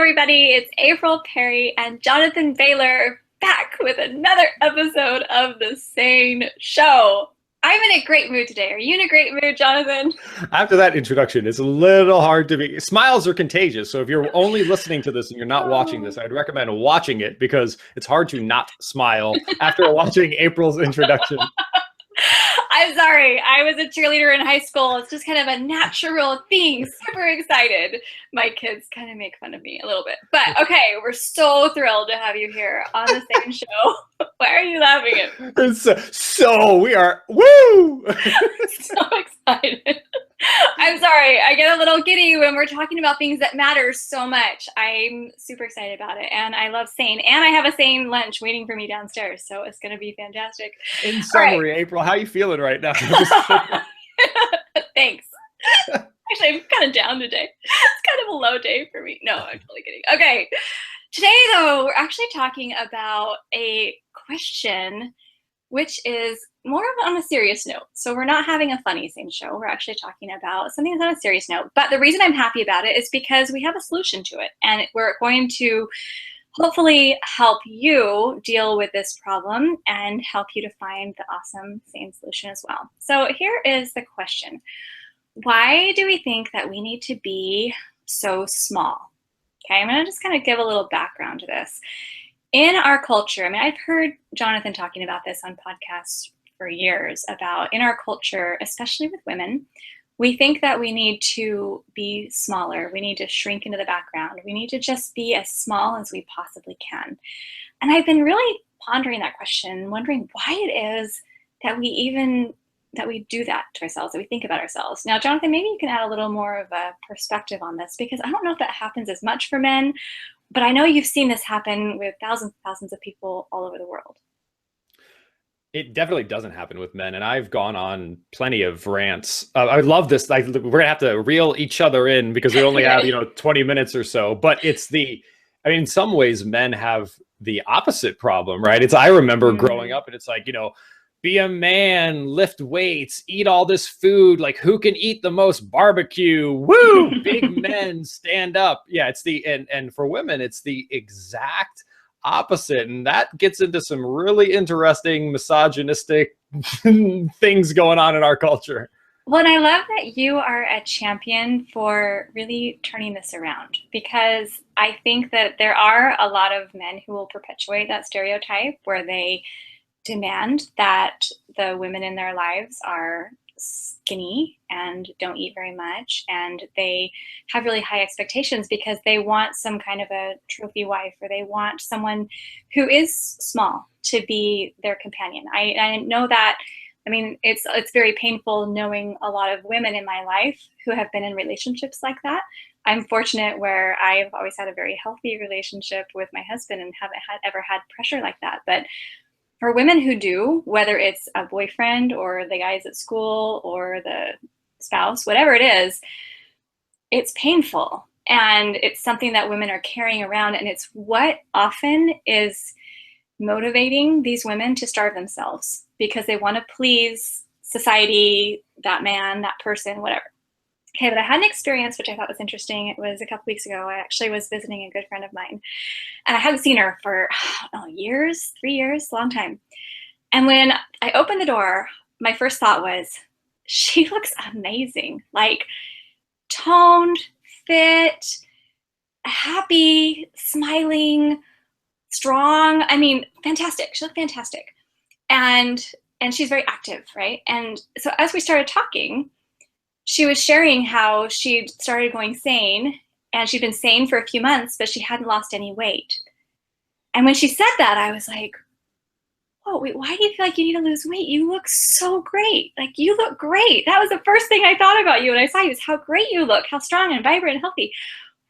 everybody. It's April Perry and Jonathan Bailor back with another episode of the SANE Show. I'm in a great mood today. Are you in a great mood, Jonathan? After that introduction, it's a little hard to be. Smiles are contagious. So if you're only listening to this and you're not watching this, I'd recommend watching it because it's hard to not smile after watching April's introduction. I'm sorry. I was a cheerleader in high school. It's just kind of a natural thing. Super excited. My kids kind of make fun of me a little bit. But okay, we're so thrilled to have you here on the SANE Show. Why are you laughing at me? So we are, woo! So excited. I'm sorry. I get a little giddy when we're talking about things that matter so much. I'm super excited about it. And I love SANE. And I have a SANE lunch waiting for me downstairs. So it's going to be fantastic. In summary, April, how are you feeling right now? Thanks. Actually, I'm kind of down today. It's kind of a low day for me. No, I'm totally kidding. Okay. Today, though, we're actually talking about a question which is more of on a serious note. So we're not having a funny SANE show. We're actually talking about something that's on a serious note. But the reason I'm happy about it is because we have a solution to it. And we're going to hopefully help you deal with this problem and help you to find the awesome SANE solution as well. So here is the question. Why do we think that we need to be so small? Okay, I'm going to just kind of give a little background to this. In our culture, I mean, I've heard Jonathan talking about this on podcasts for years about in our culture, especially with women, we think that we need to be smaller. We need to shrink into the background. We need to just be as small as we possibly can. And I've been really pondering that question, wondering why it is that we do that to ourselves, that we think about ourselves. Now, Jonathan, maybe you can add a little more of a perspective on this because I don't know if that happens as much for men, but I know you've seen this happen with thousands and thousands of people all over the world. It definitely doesn't happen with men. And I've gone on plenty of rants. I love this. We're going to have to reel each other in because we only have, 20 minutes or so. But in some ways, men have the opposite problem, right? I remember growing up and it's like, be a man, lift weights, eat all this food. Like, who can eat the most barbecue? Woo! Big men stand up. Yeah, and for women, it's the exact opposite. And that gets into some really interesting misogynistic things going on in our culture. Well, and I love that you are a champion for really turning this around because I think that there are a lot of men who will perpetuate that stereotype where they demand that the women in their lives are skinny and don't eat very much, and they have really high expectations because they want some kind of a trophy wife, or they want someone who is small to be their companion. I know that. I mean, it's very painful knowing a lot of women in my life who have been in relationships like that. I'm fortunate where I've always had a very healthy relationship with my husband and haven't ever had pressure like that. But for women who do, whether it's a boyfriend or the guys at school or the spouse, whatever it is, it's painful. And it's something that women are carrying around. And it's what often is motivating these women to starve themselves because they want to please society, that man, that person, whatever. Okay, but I had an experience which I thought was interesting. It was a couple weeks ago. I actually was visiting a good friend of mine, and I hadn't seen her for years, 3 years, a long time. And when I opened the door, my first thought was, she looks amazing, like toned, fit, happy, smiling, strong. I mean, fantastic. She looked fantastic. And she's very active, right? And so as we started talking, she was sharing how she'd started going SANE, and she'd been SANE for a few months, but she hadn't lost any weight. And when she said that, I was like, oh, wait, why do you feel like you need to lose weight? You look so great. Like, you look great. That was the first thing I thought about you when I saw you, is how great you look, how strong and vibrant and healthy.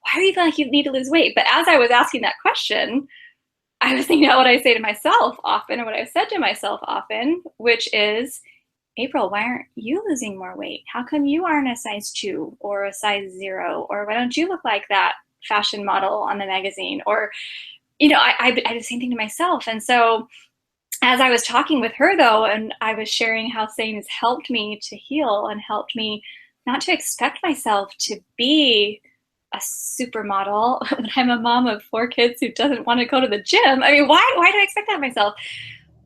Why do you feel like you need to lose weight? But as I was asking that question, I was thinking about what I say to myself often, or what I've said to myself often, which is, April, why aren't you losing more weight? How come you aren't a size 2 or a size 0? Or why don't you look like that fashion model on the magazine? Or, I did the same thing to myself. And so as I was talking with her, though, and I was sharing how SANE has helped me to heal and helped me not to expect myself to be a supermodel when I'm a mom of 4 kids who doesn't want to go to the gym. I mean, why do I expect that of myself?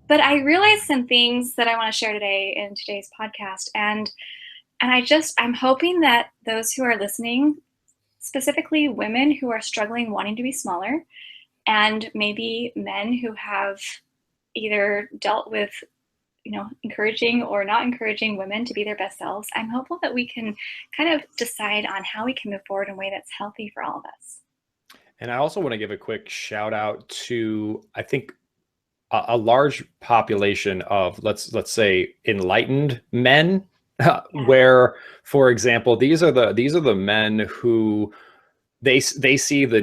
But I realized some things that I want to share today in today's podcast. And I'm hoping that those who are listening, specifically women who are struggling wanting to be smaller, and maybe men who have either dealt with, encouraging or not encouraging women to be their best selves, I'm hopeful that we can kind of decide on how we can move forward in a way that's healthy for all of us. And I also want to give a quick shout out to, I think, a large population of, let's say, enlightened men, where, for example, these are the men who they see the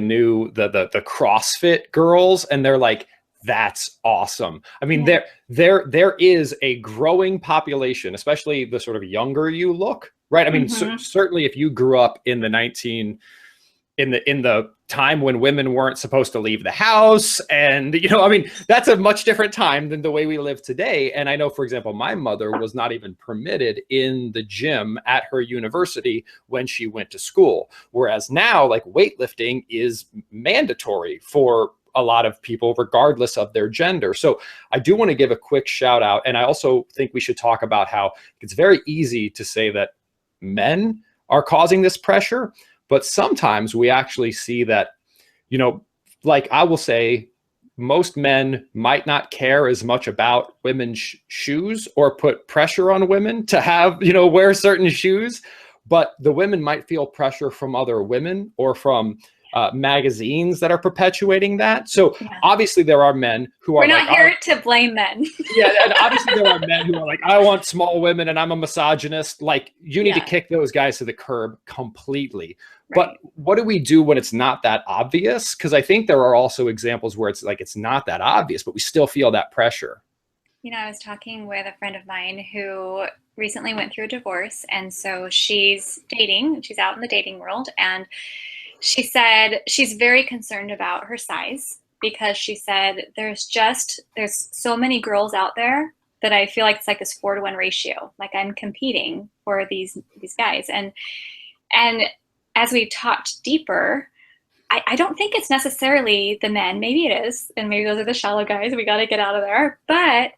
the CrossFit girls, and they're like, that's awesome. I mean, Yeah. there is a growing population, especially the sort of younger you look, right? I mean, certainly if you grew up in the in the time when women weren't supposed to leave the house, and I mean, that's a much different time than the way we live today. And I know, for example, my mother was not even permitted in the gym at her university when she went to school, whereas now, like, weightlifting is mandatory for a lot of people regardless of their gender. So I do want to give a quick shout out, and I also think we should talk about how it's very easy to say that men are causing this pressure, but sometimes we actually see that, like, I will say, most men might not care as much about women's shoes or put pressure on women to have, wear certain shoes, but the women might feel pressure from other women or from magazines that are perpetuating that. So obviously there are men who are We're not here to blame men. Yeah, and obviously there are men who are like, I want small women and I'm a misogynist. Like, you need to kick those guys to the curb completely. Right. But what do we do when it's not that obvious? Because I think there are also examples where it's like, it's not that obvious, but we still feel that pressure. I was talking with a friend of mine who recently went through a divorce. And so she's dating, she's out in the dating world. And she said she's very concerned about her size, because she said there's so many girls out there that I feel like it's like this 4-to-1 ratio. Like, I'm competing for these guys. And as we talked deeper, I don't think it's necessarily the men. Maybe it is, and maybe those are the shallow guys. We got to get out of there. But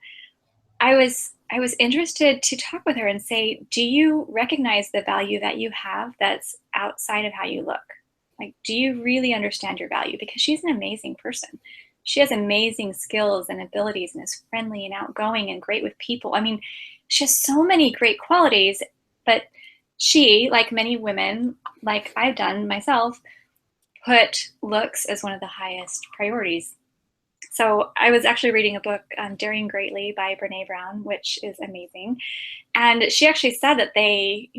I was interested to talk with her and say, do you recognize the value that you have that's outside of how you look? Like, do you really understand your value? Because she's an amazing person. She has amazing skills and abilities and is friendly and outgoing and great with people. I mean, she has so many great qualities, but she, like many women, like I've done myself, put looks as one of the highest priorities. So I was actually reading a book, Daring Greatly by Brene Brown, which is amazing. And she actually said that they,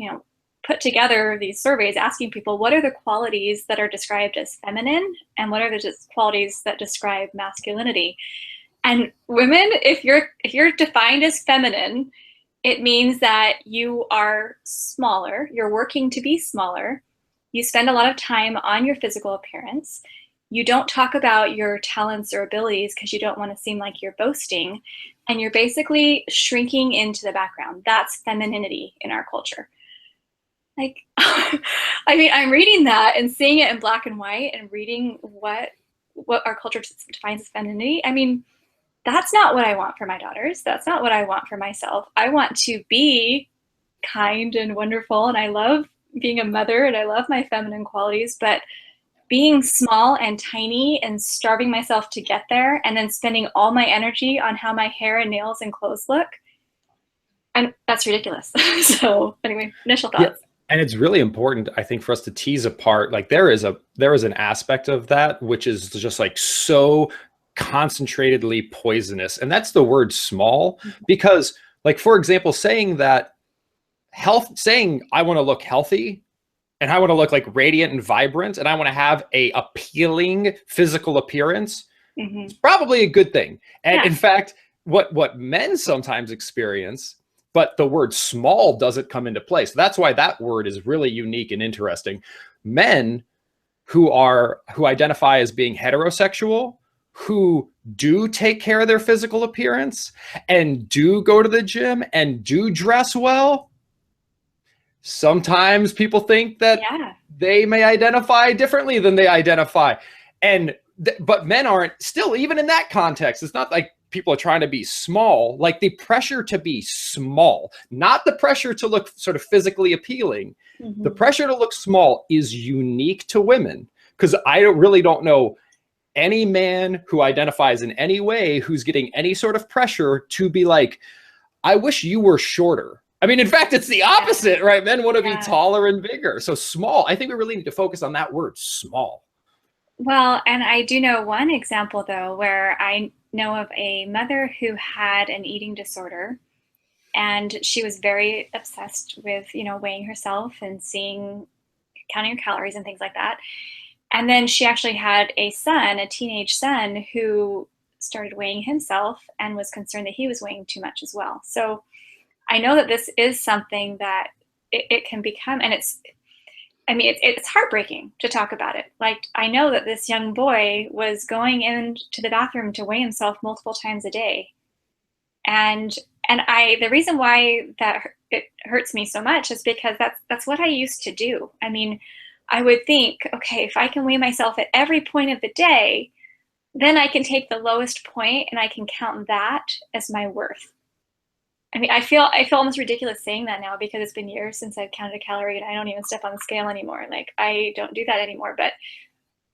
put together these surveys asking people, what are the qualities that are described as feminine and what are the qualities that describe masculinity? And women, if you're defined as feminine, it means that you are smaller, you're working to be smaller, you spend a lot of time on your physical appearance, you don't talk about your talents or abilities because you don't want to seem like you're boasting, and you're basically shrinking into the background. That's femininity in our culture. Like, I mean, I'm reading that and seeing it in black and white and reading what our culture defines as femininity. I mean, that's not what I want for my daughters. That's not what I want for myself. I want to be kind and wonderful, and I love being a mother, and I love my feminine qualities, but being small and tiny and starving myself to get there and then spending all my energy on how my hair and nails and clothes look, and that's ridiculous. So anyway, initial thoughts. Yeah. And it's really important, I think, for us to tease apart, like, there is an aspect of that which is just like so concentratedly poisonous. And that's the word small, because, like, for example, saying I want to look healthy and I want to look like radiant and vibrant and I want to have a appealing physical appearance, it's probably a good thing. And in fact, what men sometimes experience, but the word small doesn't come into play. So that's why that word is really unique and interesting. Men who identify as being heterosexual, who do take care of their physical appearance and do go to the gym and do dress well, sometimes people think that Yeah. they may identify differently than they identify. And but men aren't, still, even in that context, it's not like people are trying to be small. Like the pressure to be small, not the pressure to look sort of physically appealing. The Mm-hmm. pressure to look small is unique to women, because really don't know any man who identifies in any way who's getting any sort of pressure to be like, I wish you were shorter. I mean, in fact, it's the opposite, right? Men want to be Yeah. taller and bigger. So small, I think we really need to focus on that word, small. Well, and I do know one example though, where I know of a mother who had an eating disorder, and she was very obsessed with, weighing herself and counting her calories and things like that. And then she actually had a son, a teenage son, who started weighing himself and was concerned that he was weighing too much as well. So I know that this is something that it can become, and it's heartbreaking to talk about it. Like, I know that this young boy was going into the bathroom to weigh himself multiple times a day. And the reason why it hurts me so much is because that's what I used to do. I mean, I would think, okay, if I can weigh myself at every point of the day, then I can take the lowest point and I can count that as my worth. I mean, I feel almost ridiculous saying that now, because it's been years since I've counted a calorie, and I don't even step on the scale anymore. Like, I don't do that anymore. But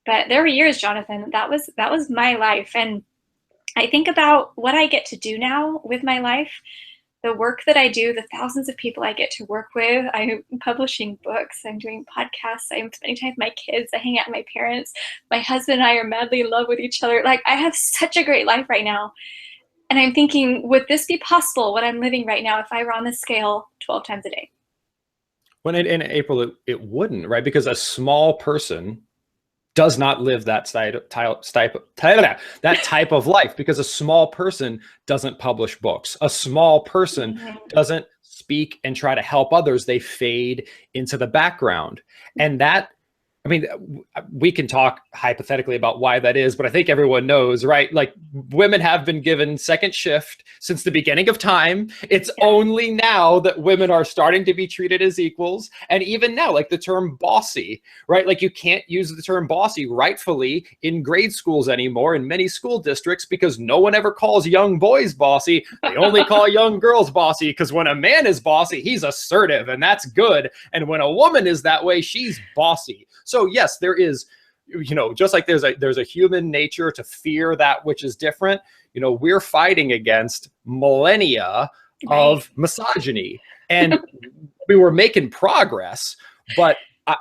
there were years, Jonathan, that was my life. And I think about what I get to do now with my life, the work that I do, the thousands of people I get to work with. I'm publishing books, I'm doing podcasts, I'm spending time with my kids, I hang out with my parents. My husband and I are madly in love with each other. Like, I have such a great life right now. And I'm thinking, would this be possible, what I'm living right now, if I were on the scale 12 times a day? When in April, it wouldn't, right? Because a small person does not live that type of life, because a small person doesn't publish books. A small person Mm-hmm. doesn't speak and try to help others. They fade into the background. And that, I mean, we can talk hypothetically about why that is, but I think everyone knows, right? Like, women have been given second shift since the beginning of time. It's only now that women are starting to be treated as equals. And even now, like the term bossy, right? Like, you can't use the term bossy rightfully in grade schools anymore in many school districts, because no one ever calls young boys bossy. They only call young girls bossy, because when a man is bossy, he's assertive, and that's good. And when a woman is that way, she's bossy. So yes, there is, just like there's a human nature to fear that which is different. We're fighting against millennia of misogyny, and we were making progress. But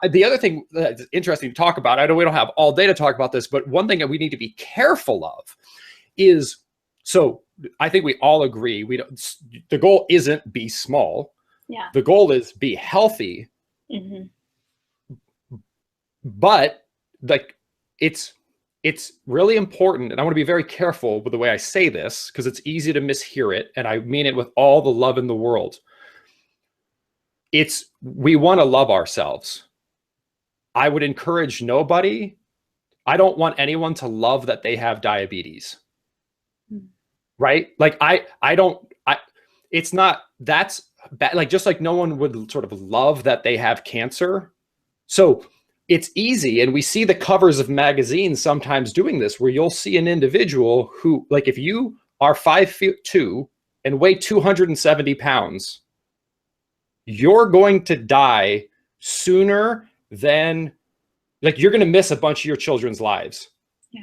the other thing that's interesting to talk about, I know we don't have all day to talk about this, but one thing that we need to be careful of is, so I think we all agree, the goal isn't be small. Yeah. The goal is be healthy. Mm-hmm. But like, it's really important, and I want to be very careful with the way I say this, because it's easy to mishear it, and I mean it with all the love in the world. We want to love ourselves. I would encourage nobody, I don't want anyone to love that they have diabetes. Right? Like, it's not, that's bad. Like, just like no one would sort of love that they have cancer. So it's easy, and we see the covers of magazines sometimes doing this, where you'll see an individual who, like, if you are 5'2" and weigh 270 pounds, you're going to die sooner than, like, you're going to miss a bunch of your children's lives. Yeah.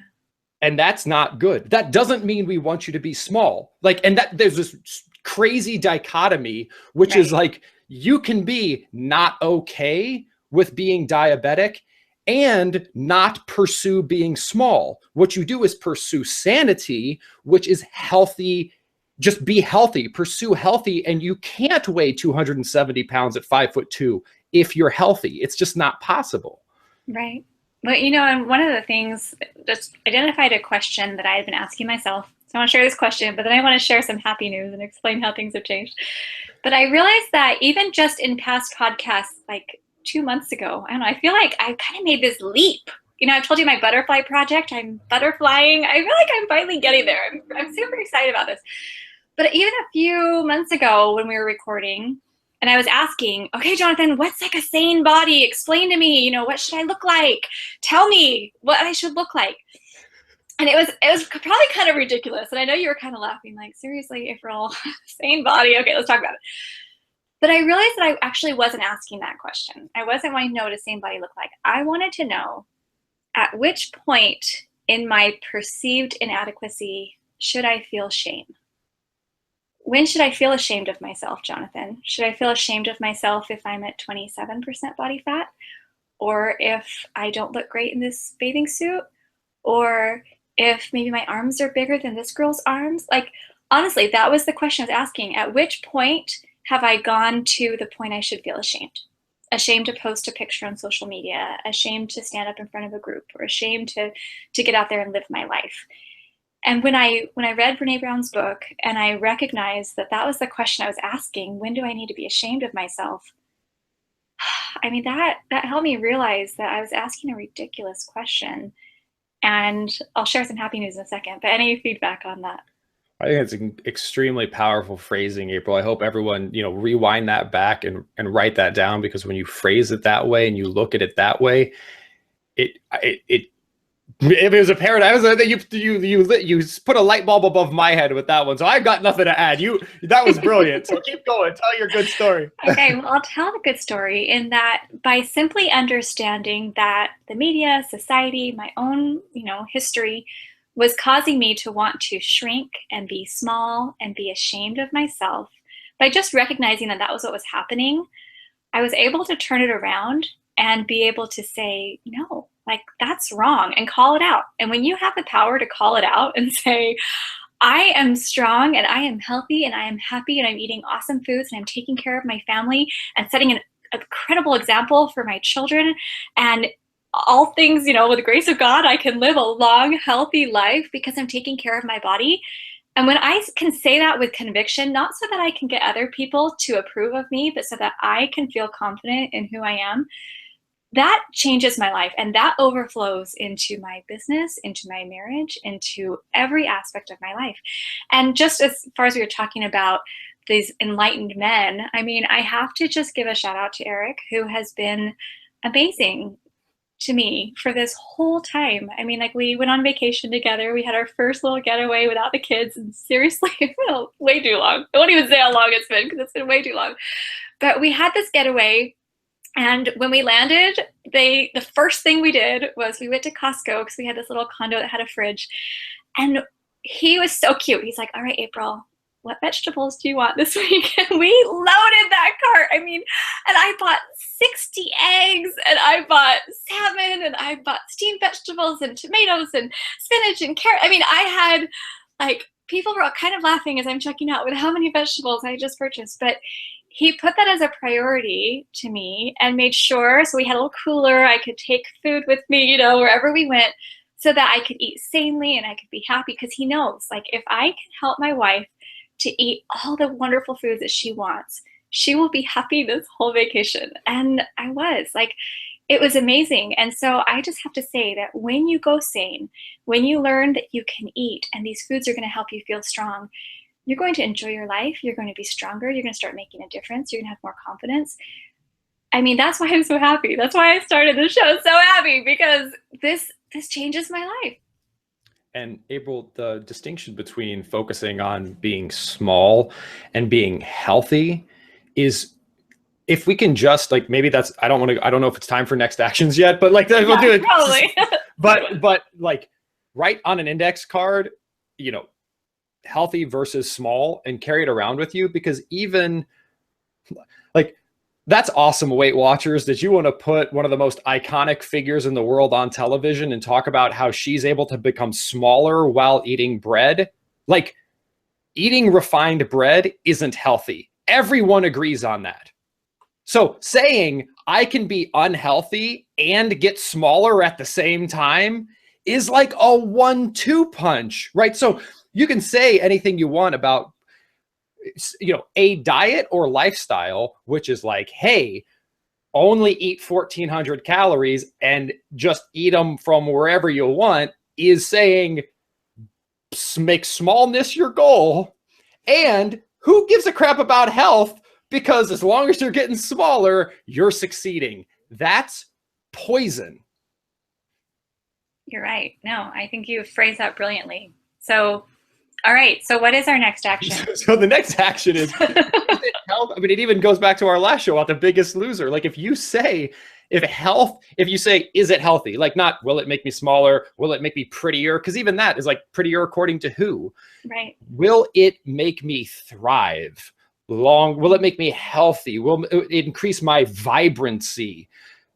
And that's not good. That doesn't mean we want you to be small. Like, and that there's this crazy dichotomy, which is like, you can be not okay with being diabetic and not pursue being small. What you do is pursue sanity, which is healthy. Just be healthy, pursue healthy. And you can't weigh 270 pounds at 5'2" if you're healthy. It's just not possible. Right. But, and one of the things, just identified a question that I had been asking myself. So I want to share this question, but then I want to share some happy news and explain how things have changed. But I realized that even just in past podcasts, like 2 months ago, I don't know, I feel like I kind of made this leap. I've told you my butterfly project. I'm butterflying. I feel like I'm finally getting there. I'm super excited about this. But even a few months ago when we were recording, And I was asking, okay, Jonathan, what's like a sane body? Explain to me, what should I look like? Tell me what I should look like. And it was probably kind of ridiculous. And I know you were kind of laughing, like, seriously, April, sane body. Okay, let's talk about it. But I realized that I actually wasn't asking that question. I wasn't wanting to know what a sane body looked like. I wanted to know at which point in my perceived inadequacy should I feel shame? When should I feel ashamed of myself, Jonathan? Should I feel ashamed of myself if I'm at 27% body fat? Or if I don't look great in this bathing suit? Or if maybe my arms are bigger than this girl's arms? Like, honestly, that was the question I was asking. At which point have I gone to the point I should feel ashamed? Ashamed to post a picture on social media, ashamed to stand up in front of a group, or ashamed to get out there and live my life. And when I read Brene Brown's book and I recognized that that was the question I was asking, when do I need to be ashamed of myself? I mean, that helped me realize that I was asking a ridiculous question. And I'll share some happy news in a second, but any feedback on that? I think it's an extremely powerful phrasing, April. I hope everyone, rewind that back and write that down, because when you phrase it that way and you look at it that way, if it was a paradigm, you put a light bulb above my head with that one. So I've got nothing to add. That was brilliant. So keep going. Tell your good story. Okay, well, I'll tell the good story in that by simply understanding that the media, society, my own, history was causing me to want to shrink and be small and be ashamed of myself. By just recognizing that that was what was happening, I was able to turn it around and be able to say, no, like, that's wrong, and call it out. And when you have the power to call it out and say, I am strong and I am healthy and I am happy and I'm eating awesome foods and I'm taking care of my family and setting an incredible example for my children, and all things, with the grace of God, I can live a long, healthy life because I'm taking care of my body. And when I can say that with conviction, not so that I can get other people to approve of me, but so that I can feel confident in who I am, that changes my life, and that overflows into my business, into my marriage, into every aspect of my life. And just as far as we were talking about these enlightened men, I mean, I have to just give a shout out to Eric, who has been amazing to me for this whole time. I mean, like, we went on vacation together. We had our first little getaway without the kids, and seriously, it felt way too long. I won't even say how long it's been, because it's been way too long. But we had this getaway. And when we landed, the first thing we did was we went to Costco, because we had this little condo that had a fridge. And he was so cute. He's like, all right, April, what vegetables do you want this week? And we loaded that cart. I mean, and I bought 60 eggs, and I bought salmon, and I bought steamed vegetables and tomatoes and spinach and carrot. I mean, I had, like, people were kind of laughing as I'm checking out with how many vegetables I just purchased. But he put that as a priority to me and made sure, so we had a little cooler, I could take food with me, wherever we went, so that I could eat sanely and I could be happy, because he knows, like, if I can help my wife to eat all the wonderful foods that she wants, she will be happy this whole vacation. And I was, like, it was amazing. And so I just have to say that when you go sane, when you learn that you can eat and these foods are going to help you feel strong, you're going to enjoy your life. You're going to be stronger. You're going to start making a difference. You're going to have more confidence. I mean, that's why I'm so happy. That's why I started the show so happy, because this changes my life. And April, the distinction between focusing on being small and being healthy is, if we can just, like, maybe that's, I don't know if it's time for next actions yet, but like, we'll do it. Probably. but like, write on an index card, healthy versus small, and carry it around with you, because even, like, that's awesome, Weight Watchers, that you want to put one of the most iconic figures in the world on television and talk about how she's able to become smaller while eating bread. Like, eating refined bread isn't healthy. Everyone agrees on that. So saying I can be unhealthy and get smaller at the same time is like a 1-2 punch, right? So you can say anything you want about, a diet or lifestyle, which is like, hey, only eat 1,400 calories and just eat them from wherever you want, is saying make smallness your goal. And who gives a crap about health because as long as you're getting smaller, you're succeeding. That's poison. You're right. No, I think you phrased that brilliantly. So, all right. So what is our next action? So the next action is it health? I mean, it even goes back to our last show about the Biggest Loser. Like if you say, if you say, is it healthy? Like not, will it make me smaller? Will it make me prettier? Because even that is like prettier according to who? Right. Will it make me thrive? Will it make me healthy? Will it increase my vibrancy?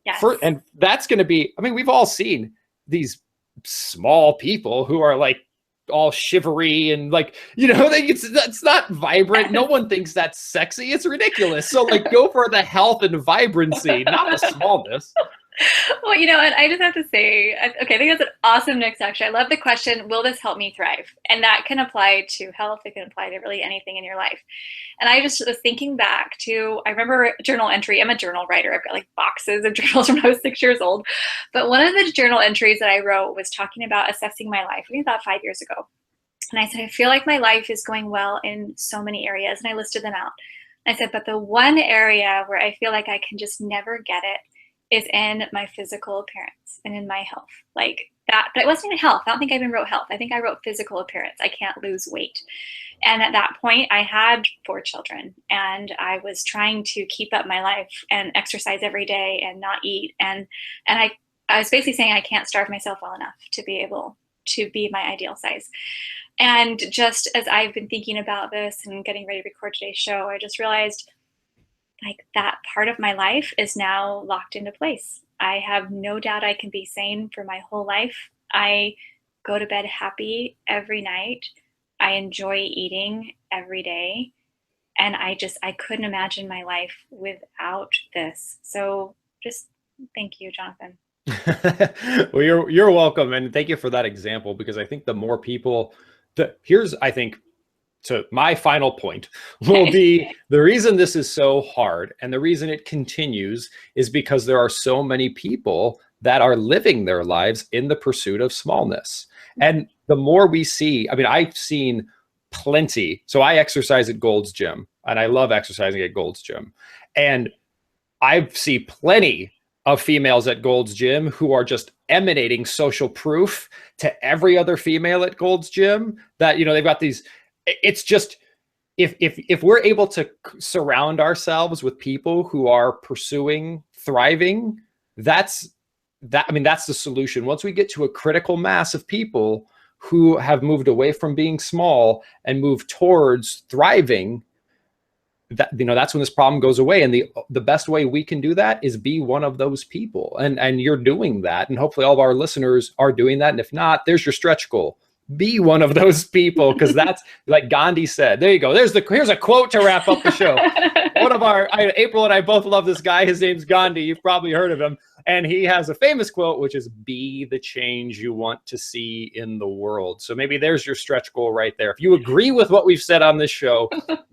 Yes. And that's going to be, I mean, we've all seen these small people who are like all shivery and like, you know, that's not vibrant. No one thinks that's sexy. It's ridiculous. So like go for the health and vibrancy, not the smallness. Well, you know what? I just have to say, okay, I think that's an awesome next action. I love the question, will this help me thrive? And that can apply to health. It can apply to really anything in your life. And I just was thinking back to, I remember a journal entry. I'm a journal writer. I've got like boxes of journals from when I was 6 years old. But one of the journal entries that I wrote was talking about assessing my life. I think about 5 years ago. And I said, I feel like my life is going well in so many areas. And I listed them out. And I said, but the one area where I feel like I can just never get it is in my physical appearance and in my health. Like that, but it wasn't even health. I don't think I even wrote health. I think I wrote physical appearance. I can't lose weight. And at that point, I had 4 children and I was trying to keep up my life and exercise every day and not eat. And I was basically saying I can't starve myself well enough to be able to be my ideal size. And just as I've been thinking about this and getting ready to record today's show, I just realized like that part of my life is now locked into place. I have no doubt I can be sane for my whole life. I go to bed happy every night. I enjoy eating every day. And I couldn't imagine my life without this. So just thank you, Jonathan. Well, you're welcome. And thank you for that example, because I think the more people here's, I think, so my final point will be the reason this is so hard and the reason it continues is because there are so many people that are living their lives in the pursuit of smallness. And the more we see, I mean, I've seen plenty. So I exercise at Gold's Gym and I love exercising at Gold's Gym. And I see plenty of females at Gold's Gym who are just emanating social proof to every other female at Gold's Gym that, you know, they've got these, it's just, if we're able to surround ourselves with people who are pursuing thriving, that's the solution. Once we get to a critical mass of people who have moved away from being small and moved towards thriving, that, you know, that's when this problem goes away. And the best way we can do that is be one of those people. And you're doing that. And hopefully all of our listeners are doing that. And if not, there's your stretch goal. Be one of those people, because that's like Gandhi said. There you go. Here's a quote to wrap up the show. One of April and I both love this guy. His name's Gandhi. You've probably heard of him. And he has a famous quote, which is, be the change you want to see in the world. So maybe there's your stretch goal right there. If you agree with what we've said on this show,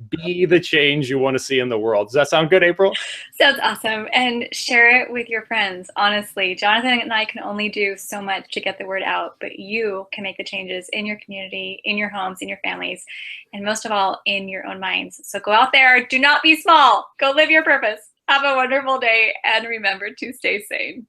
be the change you want to see in the world. Does that sound good, April? Sounds awesome. And share it with your friends. Honestly, Jonathan and I can only do so much to get the word out, but you can make the changes in your community, in your homes, in your families, and most of all, in your own minds. So go out there. Do not be small. Go live your purpose. Have a wonderful day, and remember to stay sane.